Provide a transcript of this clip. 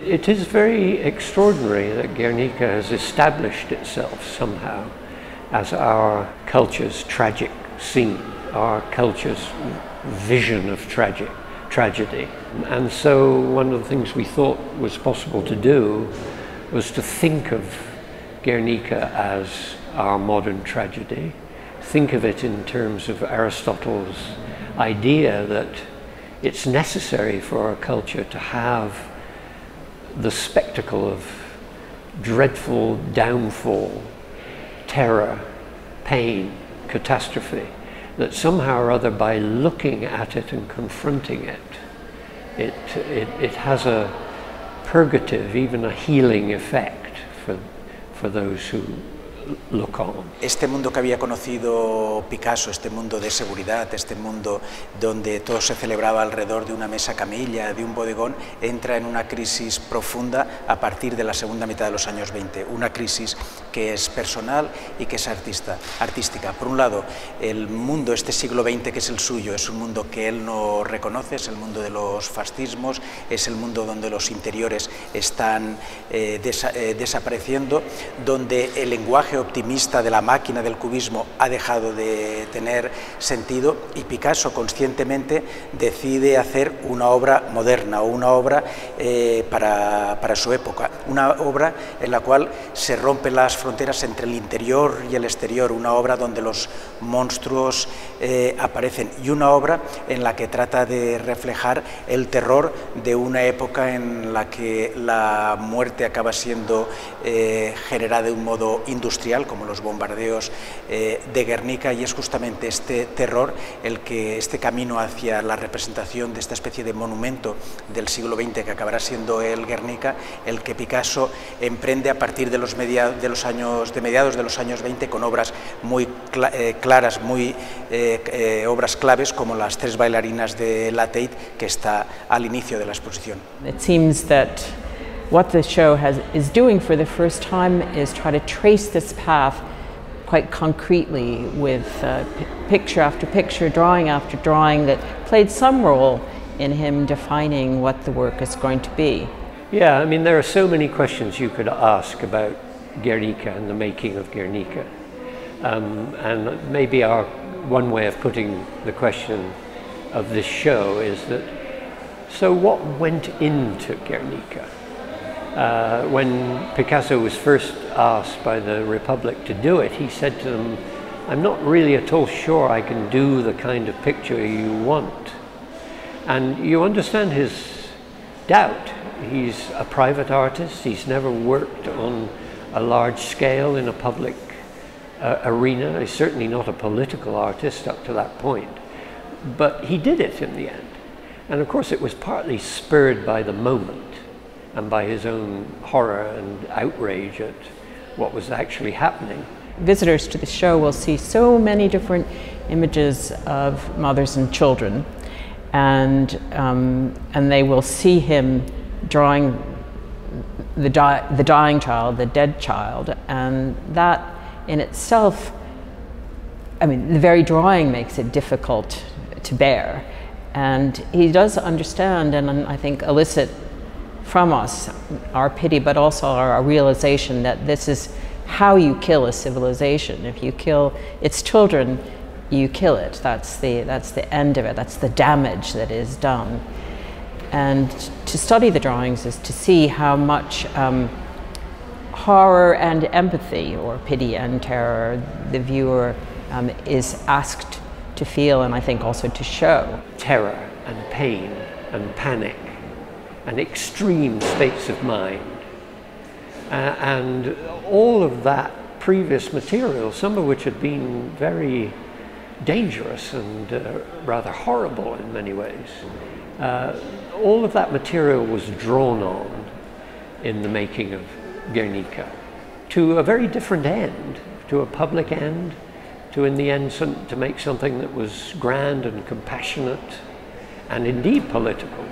It is very extraordinary that Guernica has established itself somehow as our culture's tragic scene, our culture's vision of tragedy. And so one of the things we thought was possible to do was to think of Guernica as our modern tragedy, think of it in terms of Aristotle's idea that it's necessary for our culture to have the spectacle of dreadful downfall, terror, pain, catastrophe, that somehow or other by looking at it and confronting it, it has a purgative, even a healing effect for those who look on. Este mundo que había conocido Picasso, este mundo de seguridad, este mundo donde todo se celebraba alrededor de una mesa camilla, de un bodegón, entra en una crisis profunda a partir de la segunda mitad de los años 20, una crisis que es personal y que es artística. Por un lado, el mundo, este siglo XX que es el suyo, es un mundo que él no reconoce, es el mundo de los fascismos, es el mundo donde los interiores están desapareciendo, donde el lenguaje optimista de la máquina del cubismo ha dejado de tener sentido y Picasso conscientemente decide hacer una obra moderna o una obra para su época, una obra en la cual se rompen las fronteras entre el interior y el exterior, una obra donde los monstruos aparecen y una obra en la que trata de reflejar el terror de una época en la que la muerte acaba siendo generada de un modo industrial, como los bombardeos de Guernica, y es justamente este terror este camino hacia la representación de esta especie de monumento del siglo XX que acabará siendo el Guernica, el que Picasso emprende a partir de mediados de los años 20 con obras muy claras, obras claves como las tres bailarinas de la Tate, que está al inicio de la exposición. It seems that what the show is doing for the first time is try to trace this path quite concretely with picture after picture, drawing after drawing that played some role in him defining what the work is going to be. Yeah, I mean, there are so many questions you could ask about Guernica and the making of Guernica. And maybe one way of putting the question of this show is that, so what went into Guernica? When Picasso was first asked by the Republic to do it, he said to them, I'm not really at all sure I can do the kind of picture you want. And you understand his doubt. He's a private artist, he's never worked on a large scale in a public arena, he's certainly not a political artist up to that point. But he did it in the end. And of course it was partly spurred by the moment and by his own horror and outrage at what was actually happening. Visitors to the show will see so many different images of mothers and children, and they will see him drawing the dying child, the dead child, and that in itself, I mean, the very drawing makes it difficult to bear. And he does understand, and I think elicit from us our pity, but also our realization that this is how you kill a civilization. If you kill its children, you kill it. That's the end of it. That's the damage that is done. And to study the drawings is to see how much horror and empathy, or pity and terror, the viewer is asked to feel, and I think also to show. Terror and pain and panic and extreme states of mind. And all of that previous material, some of which had been very dangerous and rather horrible in many ways, all of that material was drawn on in the making of Guernica to a very different end, to a public end, to in the end to make something that was grand and compassionate and indeed political.